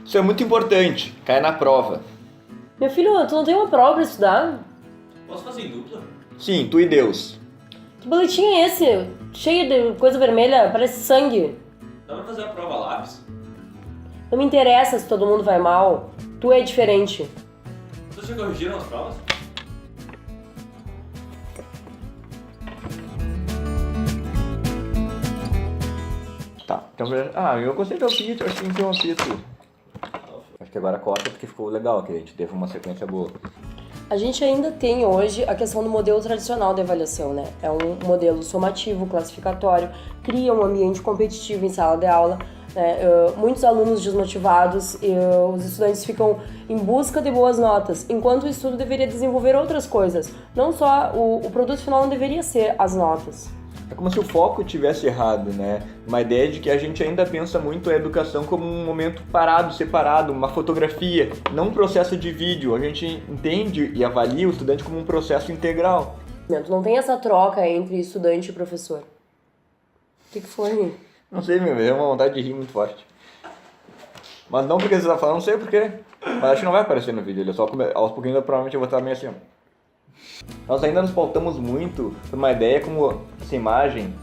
Isso é muito importante, cai na prova. Meu filho, tu não tem uma prova pra estudar? Posso fazer em dupla? Sim, tu e Deus. Que boletim é esse? Cheio de coisa vermelha, parece sangue. Dá pra fazer a prova a lápis? Não me interessa se todo mundo vai mal. Tu é diferente. Vocês já corrigiram as provas? Tá, então... eu gostei do apito, acho que tem que ter um apito. Acho que agora corta porque ficou legal, que a gente teve uma sequência boa. A gente ainda tem hoje a questão do modelo tradicional de avaliação, né? É um modelo somativo, classificatório, cria um ambiente competitivo em sala de aula, né? Muitos alunos desmotivados e os estudantes ficam em busca de boas notas, enquanto o estudo deveria desenvolver outras coisas. Não só o produto final não deveria ser as notas. É como se o foco tivesse errado, né? Uma ideia de que a gente ainda pensa muito a educação como um momento parado, separado, uma fotografia, não um processo de vídeo. A gente entende e avalia o estudante como um processo integral. Não tem essa troca entre estudante e professor. O que foi? Não sei, meu, é uma vontade de rir muito forte. Mas não porque você tá falando, não sei porquê. Mas acho que não vai aparecer no vídeo, ele só aos pouquinhos provavelmente eu vou estar meio assim, ó. Nós ainda nos pautamos muito por uma ideia como essa imagem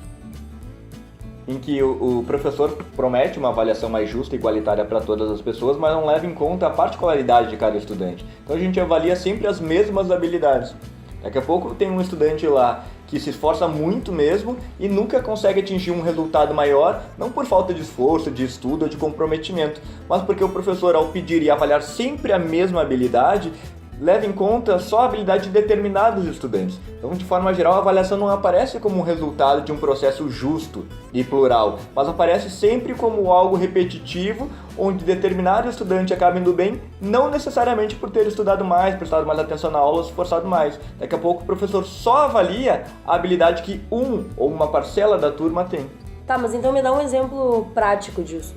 em que o professor promete uma avaliação mais justa e igualitária para todas as pessoas, mas não leva em conta a particularidade de cada estudante. Então a gente avalia sempre as mesmas habilidades. Daqui a pouco tem um estudante lá que se esforça muito mesmo e nunca consegue atingir um resultado maior, não por falta de esforço, de estudo ou de comprometimento, mas porque o professor, ao pedir e avaliar sempre a mesma habilidade, leva em conta só a habilidade de determinados estudantes. Então, de forma geral, a avaliação não aparece como um resultado de um processo justo e plural, mas aparece sempre como algo repetitivo, onde determinado estudante acaba indo bem, não necessariamente por ter estudado mais, prestado mais atenção na aula ou se esforçado mais. Daqui a pouco o professor só avalia a habilidade que um ou uma parcela da turma tem. Tá, mas então me dá um exemplo prático disso.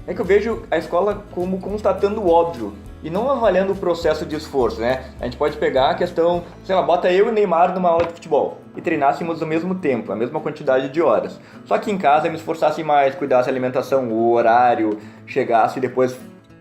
É que eu vejo a escola como constatando o óbvio e não avaliando o processo de esforço, né? A gente pode pegar a questão, sei lá, bota eu e o Neymar numa aula de futebol e treinássemos ao mesmo tempo, a mesma quantidade de horas. Só que em casa eu me esforçasse mais, cuidasse da alimentação, o horário, chegasse e depois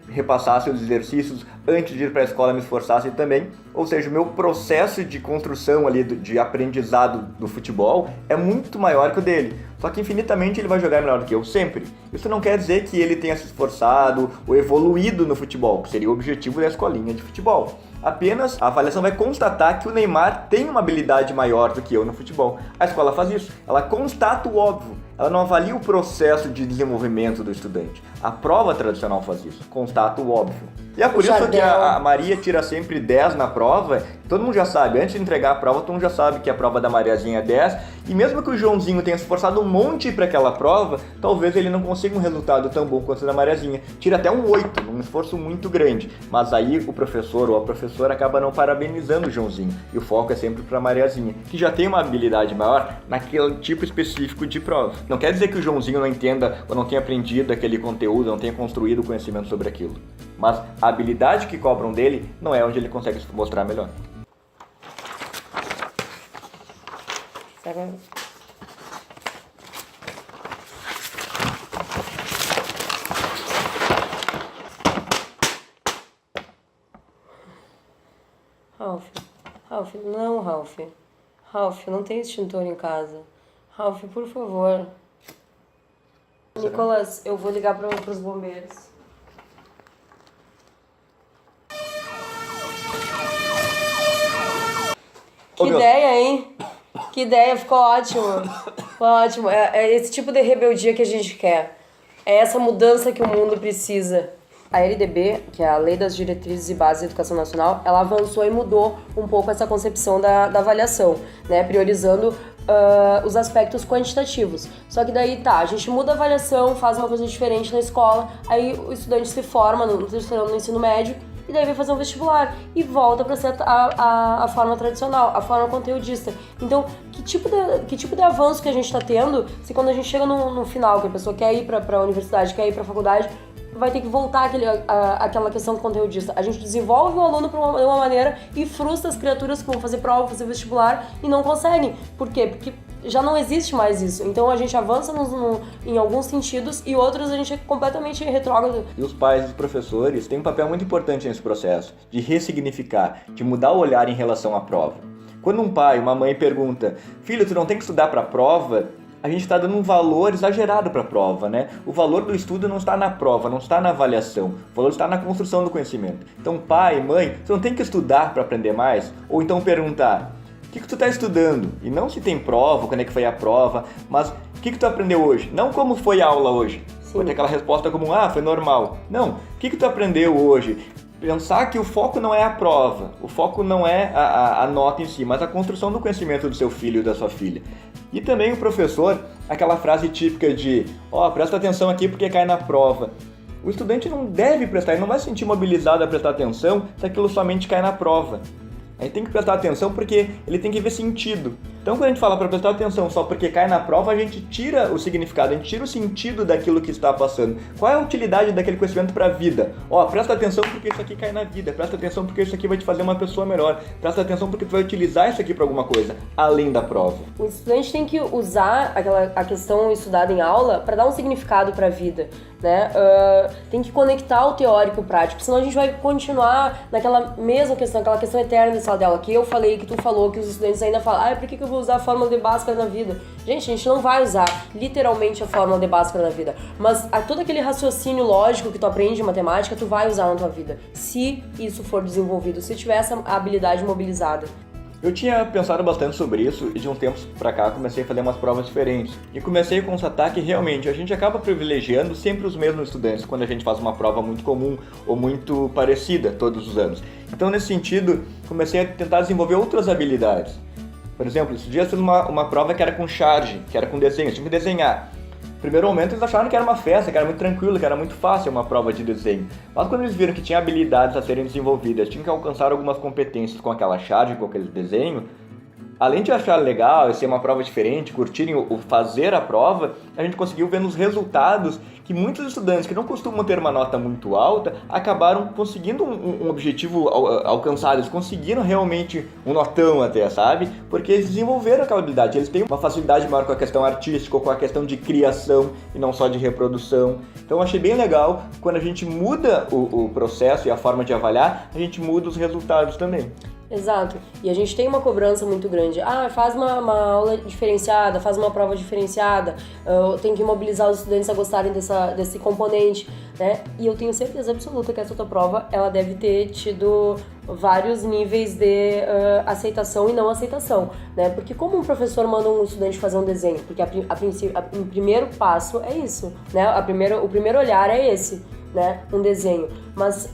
repassasse os exercícios antes de ir para a escola, me esforçasse também. Ou seja, o meu processo de construção ali, de aprendizado do futebol é muito maior que o dele. Só que infinitamente ele vai jogar melhor do que eu, sempre. Isso não quer dizer que ele tenha se esforçado ou evoluído no futebol, que seria o objetivo da escolinha de futebol. Apenas a avaliação vai constatar que o Neymar tem uma habilidade maior do que eu no futebol. A escola faz isso, ela constata o óbvio. Ela não avalia o processo de desenvolvimento do estudante. A prova tradicional faz isso, constata o óbvio. E é por isso que a Maria tira sempre 10 na prova. Todo mundo já sabe, antes de entregar a prova, todo mundo já sabe que a prova da Mariazinha é 10. E mesmo que o Joãozinho tenha se esforçado um monte para aquela prova, talvez ele não consiga um resultado tão bom quanto o da Mariazinha. Tira até um 8, um esforço muito grande. Mas aí o professor ou a professora acaba não parabenizando o Joãozinho. E o foco é sempre para a Mariazinha, que já tem uma habilidade maior naquele tipo específico de prova. Não quer dizer que o Joãozinho não entenda ou não tenha aprendido aquele conteúdo, não tenha construído conhecimento sobre aquilo. Mas a habilidade que cobram dele não é onde ele consegue se mostrar melhor. Ralph, não, Ralph. Ralph, não tem extintor em casa. Ralph, por favor. Nicolas, eu vou ligar para os bombeiros. Que ideia, hein? Que ideia, ficou ótimo. Ficou ótimo. É esse tipo de rebeldia que a gente quer. É essa mudança que o mundo precisa. A LDB, que é a Lei das Diretrizes e Bases da Educação Nacional, ela avançou e mudou um pouco essa concepção da avaliação, né? Priorizando os aspectos quantitativos. Só que daí a gente muda a avaliação, faz uma coisa diferente na escola, aí o estudante se forma no terceiro ano do ensino médio e daí vai fazer um vestibular e volta para ser a forma tradicional, a forma conteudista. Então, que tipo de avanço que a gente está tendo se quando a gente chega no final, que a pessoa quer ir para a universidade, quer ir para a faculdade, vai ter que voltar àquela questão conteudista. A gente desenvolve o aluno de uma maneira e frustra as criaturas que vão fazer prova, fazer vestibular e não conseguem. Por quê? Porque já não existe mais isso. Então a gente avança em alguns sentidos e outros a gente é completamente retrógrado. E os pais e os professores têm um papel muito importante nesse processo, de ressignificar, de mudar o olhar em relação à prova. Quando um pai, uma mãe pergunta, filho, tu não tem que estudar para a prova, a gente está dando um valor exagerado para a prova, né? O valor do estudo não está na prova, não está na avaliação, o valor está na construção do conhecimento. Então pai, mãe, tu não tem que estudar para aprender mais? Ou então perguntar, o que tu está estudando? E não se tem prova, quando é que foi a prova, mas o que tu aprendeu hoje? Não como foi a aula hoje. Pode ter aquela resposta como, foi normal. Não, o que tu aprendeu hoje? Pensar que o foco não é a prova, o foco não é a nota em si, mas a construção do conhecimento do seu filho e da sua filha. E também o professor, aquela frase típica de, presta atenção aqui porque cai na prova. O estudante não deve prestar, ele não vai se sentir mobilizado a prestar atenção se aquilo somente cai na prova. A gente tem que prestar atenção porque ele tem que ver sentido. Então, quando a gente fala para prestar atenção só porque cai na prova, a gente tira o significado, a gente tira o sentido daquilo que está passando. Qual é a utilidade daquele conhecimento para a vida? Presta atenção porque isso aqui cai na vida, presta atenção porque isso aqui vai te fazer uma pessoa melhor, presta atenção porque tu vai utilizar isso aqui para alguma coisa, além da prova. O estudante tem que usar a questão estudada em aula para dar um significado para a vida, né? Tem que conectar o teórico e o prático, senão a gente vai continuar naquela mesma questão, aquela questão eterna da sala de aula, que eu falei, que tu falou, que os estudantes ainda falam, por que eu vou usar a fórmula de Bhaskara na vida? Gente, a gente não vai usar literalmente a fórmula de Bhaskara na vida, mas todo aquele raciocínio lógico que tu aprende em matemática, tu vai usar na tua vida, se isso for desenvolvido, se tiver essa habilidade mobilizada. Eu tinha pensado bastante sobre isso e de um tempo pra cá comecei a fazer umas provas diferentes. E comecei a constatar que realmente a gente acaba privilegiando sempre os mesmos estudantes quando a gente faz uma prova muito comum ou muito parecida todos os anos. Então, nesse sentido, comecei a tentar desenvolver outras habilidades. Por exemplo, esse dia eu fiz uma prova que era com charge, que era com desenho, eu tinha que desenhar. No primeiro momento eles acharam que era uma festa, que era muito tranquilo, que era muito fácil uma prova de desenho. Mas quando eles viram que tinha habilidades a serem desenvolvidas, tinham que alcançar algumas competências com aquela charge, com aquele desenho, além de achar legal e ser uma prova diferente, curtirem o fazer a prova, a gente conseguiu ver nos resultados que muitos estudantes que não costumam ter uma nota muito alta acabaram conseguindo um objetivo alcançado, eles conseguiram realmente um notão até, sabe? Porque eles desenvolveram aquela habilidade, eles têm uma facilidade maior com a questão artística ou com a questão de criação e não só de reprodução. Então eu achei bem legal, quando a gente muda o processo e a forma de avaliar, a gente muda os resultados também. Exato. E a gente tem uma cobrança muito grande. Faz uma aula diferenciada, faz uma prova diferenciada, tem que mobilizar os estudantes a gostarem desse componente, né? E eu tenho certeza absoluta que essa tua prova, ela deve ter tido vários níveis de aceitação e não aceitação, né? Porque como um professor manda um estudante fazer um desenho? Porque o primeiro passo é isso, né? O primeiro olhar é esse, né? Um desenho. Mas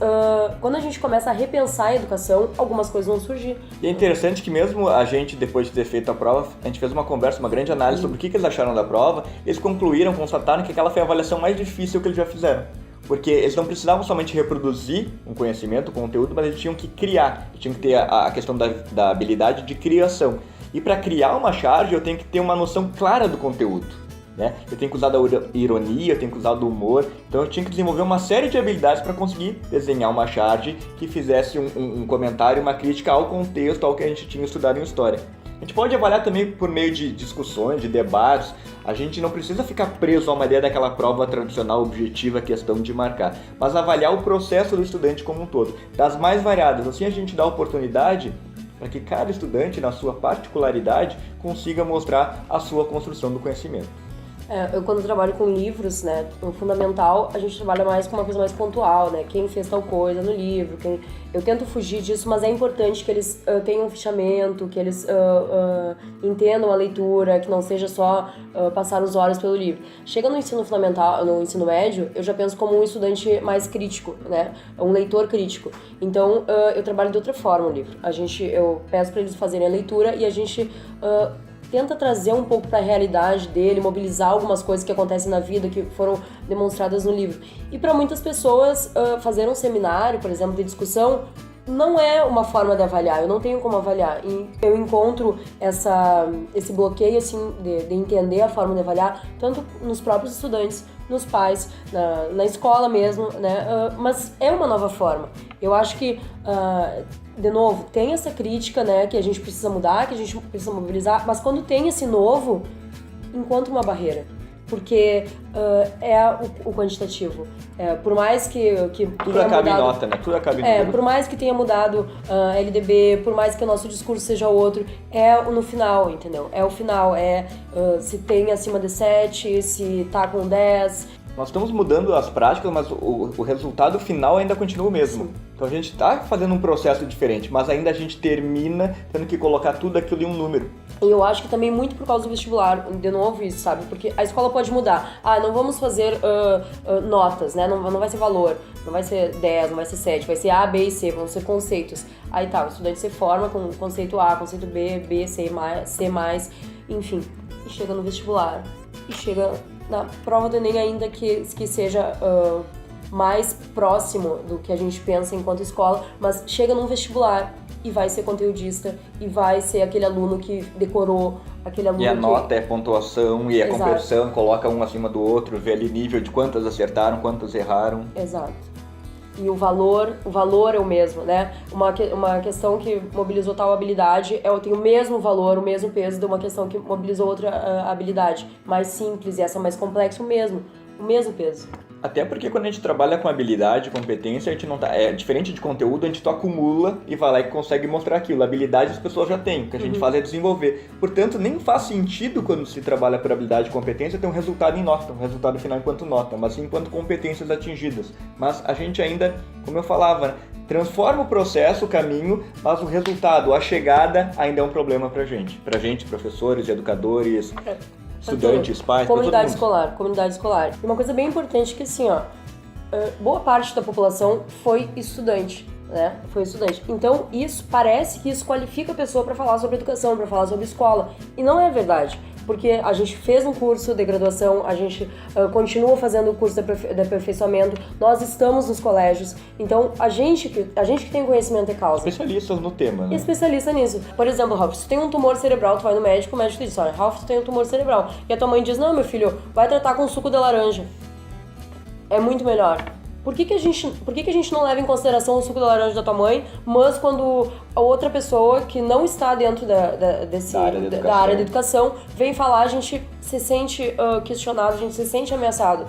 quando a gente começa a repensar a educação, algumas coisas vão surgir. E é interessante que mesmo a gente, depois de ter feito a prova, a gente fez uma conversa, uma grande análise sobre o que eles acharam da prova, eles concluíram, constataram que aquela foi a avaliação mais difícil que eles já fizeram. Porque eles não precisavam somente reproduzir um conhecimento, um conteúdo, mas eles tinham que criar, eles tinham que ter a questão da habilidade de criação. E para criar uma charge, eu tenho que ter uma noção clara do conteúdo, né? Eu tenho que usar da ironia, eu tenho que usar do humor, então eu tinha que desenvolver uma série de habilidades para conseguir desenhar uma charge que fizesse um comentário, uma crítica ao contexto, ao que a gente tinha estudado em história. A gente pode avaliar também por meio de discussões, de debates. A gente não precisa ficar preso a uma ideia daquela prova tradicional, objetiva, questão de marcar, mas avaliar o processo do estudante como um todo, das mais variadas. Assim a gente dá oportunidade para que cada estudante, na sua particularidade, consiga mostrar a sua construção do conhecimento. Eu quando trabalho com livros, né, no fundamental, a gente trabalha mais com uma coisa mais pontual, né, quem fez tal coisa no livro, eu tento fugir disso, mas é importante que eles tenham um fichamento, que eles entendam a leitura, que não seja só passar os olhos pelo livro. Chega no ensino fundamental, no ensino médio, eu já penso como um estudante mais crítico, né, um leitor crítico. Então, eu trabalho de outra forma o livro. Eu peço para eles fazerem a leitura e a gente tenta trazer um pouco para a realidade dele, mobilizar algumas coisas que acontecem na vida, que foram demonstradas no livro. E para muitas pessoas, fazer um seminário, por exemplo, de discussão, não é uma forma de avaliar, eu não tenho como avaliar. E eu encontro esse bloqueio assim, de entender a forma de avaliar, tanto nos próprios estudantes, nos pais, na escola mesmo, né? Mas é uma nova forma. Eu acho que, de novo, tem essa crítica, né, que a gente precisa mudar, que a gente precisa mobilizar, mas quando tem esse novo, encontra uma barreira. Porque é o quantitativo. Por mais que tudo acabe em nota, né? Tudo acaba em número. Por mais que tenha mudado LDB, por mais que o nosso discurso seja outro, no final, entendeu? É o final, se tem acima de 7, se tá com 10. Nós estamos mudando as práticas, mas o resultado final ainda continua o mesmo. Sim. Então a gente está fazendo um processo diferente, mas ainda a gente termina tendo que colocar tudo aquilo em um número. E eu acho que também muito por causa do vestibular, de novo isso, sabe? Porque a escola pode mudar. Não vamos fazer notas, né? Não vai ser valor, não vai ser 10, não vai ser 7, vai ser A, B e C, vão ser conceitos. Aí tá, o estudante se forma com conceito A, conceito B, B, C+, enfim. E chega no vestibular, e chega na prova do Enem ainda que seja mais próximo do que a gente pensa enquanto escola, mas chega num vestibular e vai ser conteudista, e vai ser aquele aluno que decorou, aquele aluno E a nota é pontuação, e a Exato. conversão, coloca um acima do outro, vê ali nível de quantas acertaram, quantas erraram. Exato. E o valor é o mesmo, né? Uma questão que mobilizou tal habilidade tem o mesmo valor, o mesmo peso de uma questão que mobilizou outra habilidade. Mais simples e essa mais complexa, o mesmo peso. Até porque quando a gente trabalha com habilidade, competência, a gente não tá... diferente de conteúdo, a gente só acumula e vai lá e consegue mostrar aquilo. Habilidade as pessoas já têm, o que a gente faz é desenvolver. Portanto, nem faz sentido quando se trabalha por habilidade e competência ter um resultado em nota, um resultado final enquanto nota, mas sim enquanto competências atingidas. Mas a gente ainda, como eu falava, transforma o processo, o caminho, mas o resultado, a chegada, ainda é um problema pra gente. Pra gente, professores, educadores... estudantes, pais, comunidade escolar. E uma coisa bem importante é que assim, boa parte da população foi estudante, né? Então parece que isso qualifica a pessoa para falar sobre educação, para falar sobre escola. E não é verdade. Porque a gente fez um curso de graduação, a gente continua fazendo o curso de aperfeiçoamento, nós estamos nos colégios, então a gente que tem conhecimento de causa. Especialistas no tema, né? Especialista nisso. Por exemplo, Ralf, se tu tem um tumor cerebral, tu vai no médico, o médico diz, olha, Ralf, tu tem um tumor cerebral. E a tua mãe diz, não, meu filho, vai tratar com suco de laranja. É muito melhor. Por que a gente não leva em consideração o suco de laranja da tua mãe, mas quando a outra pessoa que não está dentro da área da educação vem falar, a gente se sente questionado, a gente se sente ameaçado.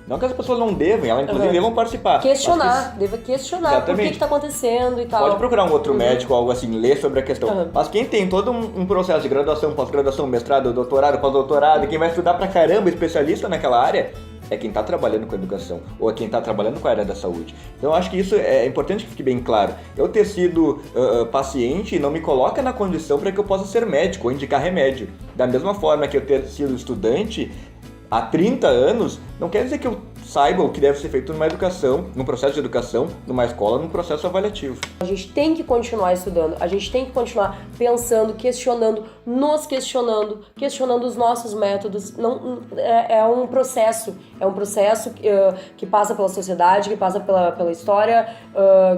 Não que as pessoas não devem, elas inclusive devam participar. Deve questionar Exatamente. Por que está acontecendo e tal. Pode procurar um outro médico ou algo assim, ler sobre a questão. Mas quem tem todo um processo de graduação, pós-graduação, mestrado, doutorado, pós-doutorado, e quem vai estudar pra caramba, especialista naquela área, é quem está trabalhando com educação, ou é quem está trabalhando com a área da saúde. Então eu acho que isso é importante que fique bem claro. Eu ter sido paciente não me coloca na condição para que eu possa ser médico ou indicar remédio. Da mesma forma que eu ter sido estudante há 30 anos, não quer dizer que eu saiba o que deve ser feito numa educação, num processo de educação, numa escola, num processo avaliativo. A gente tem que continuar estudando, a gente tem que continuar pensando, questionando, questionando os nossos métodos. É um processo que passa pela sociedade, que passa pela história,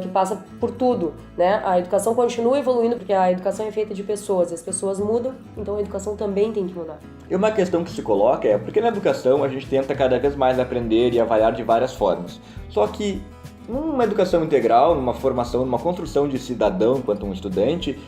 que passa por tudo, né? A educação continua evoluindo porque a educação é feita de pessoas, e as pessoas mudam, então a educação também tem que mudar. E uma questão que se coloca é porque na educação a gente tenta cada vez mais aprender e avaliar de várias formas. Só que numa educação integral, numa formação, numa construção de cidadão enquanto um estudante,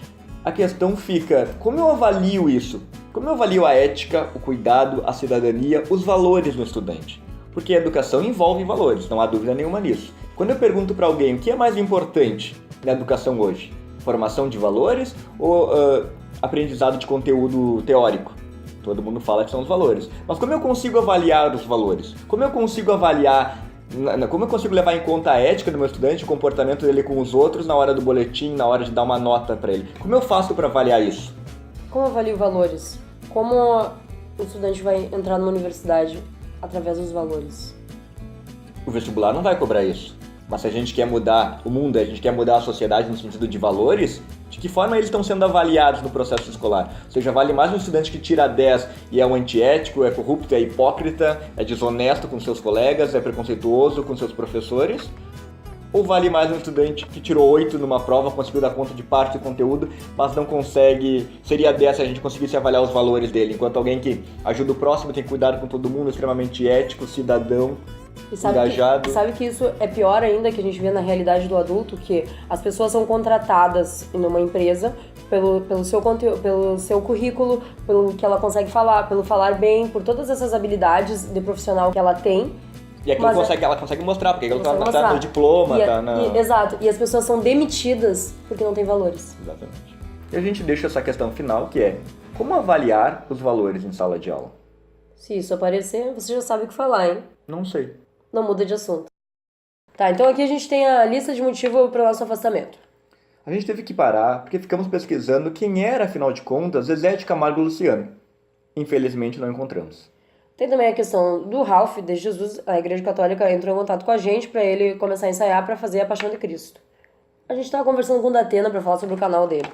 a questão fica, como eu avalio isso? Como eu avalio a ética, o cuidado, a cidadania, os valores no estudante? Porque a educação envolve valores, não há dúvida nenhuma nisso. Quando eu pergunto para alguém o que é mais importante na educação hoje, formação de valores ou aprendizado de conteúdo teórico? Todo mundo fala que são os valores. Mas como eu consigo avaliar os valores? Como eu consigo levar em conta a ética do meu estudante, o comportamento dele com os outros na hora do boletim, na hora de dar uma nota para ele? Como eu faço para avaliar isso? Como eu avalio valores? Como o estudante vai entrar numa universidade através dos valores? O vestibular não vai cobrar isso. Mas se a gente quer mudar o mundo, a gente quer mudar a sociedade no sentido de valores, de que forma eles estão sendo avaliados no processo escolar? Ou seja, vale mais um estudante que tira 10 e é um antiético, é corrupto, é hipócrita, é desonesto com seus colegas, é preconceituoso com seus professores? Ou vale mais um estudante que tirou 8 numa prova, conseguiu dar conta de parte do conteúdo, mas não consegue... Seria 10 se a gente conseguisse avaliar os valores dele, enquanto alguém que ajuda o próximo, tem cuidado com todo mundo, extremamente ético, cidadão, engajado. Sabe que isso é pior ainda, que a gente vê na realidade do adulto, que as pessoas são contratadas em uma empresa pelo seu conteúdo, pelo seu currículo, pelo que ela consegue falar, pelo falar bem, por todas essas habilidades de profissional que ela tem. E aquilo ela consegue mostrar, porque aquilo tá no diploma, Exato, e as pessoas são demitidas porque não tem valores. Exatamente. E a gente deixa essa questão final, que é como avaliar os valores em sala de aula? Se isso aparecer, você já sabe o que falar, hein? Não sei. Não muda de assunto. Tá, então aqui a gente tem a lista de motivo para o nosso afastamento. A gente teve que parar porque ficamos pesquisando quem era, afinal de contas, Zezé de Camargo e Luciano. Infelizmente não encontramos. Tem também a questão do Ralph de Jesus. A Igreja Católica entrou em contato com a gente para ele começar a ensaiar para fazer a Paixão de Cristo. A gente estava conversando com o Datena para falar sobre o canal dele.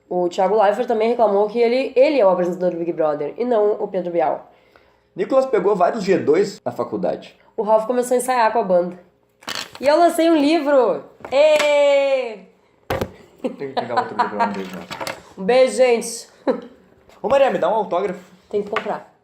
O Thiago Leifert também reclamou que ele é o apresentador do Big Brother e não o Pedro Bial. Nicolas pegou vários G2 na faculdade. O Ralph começou a ensaiar com a banda. E eu lancei um livro! Êêêê! Tem que pegar outro livro, um beijo. Um beijo, gente! Ô Maria, me dá um autógrafo. Tem que comprar.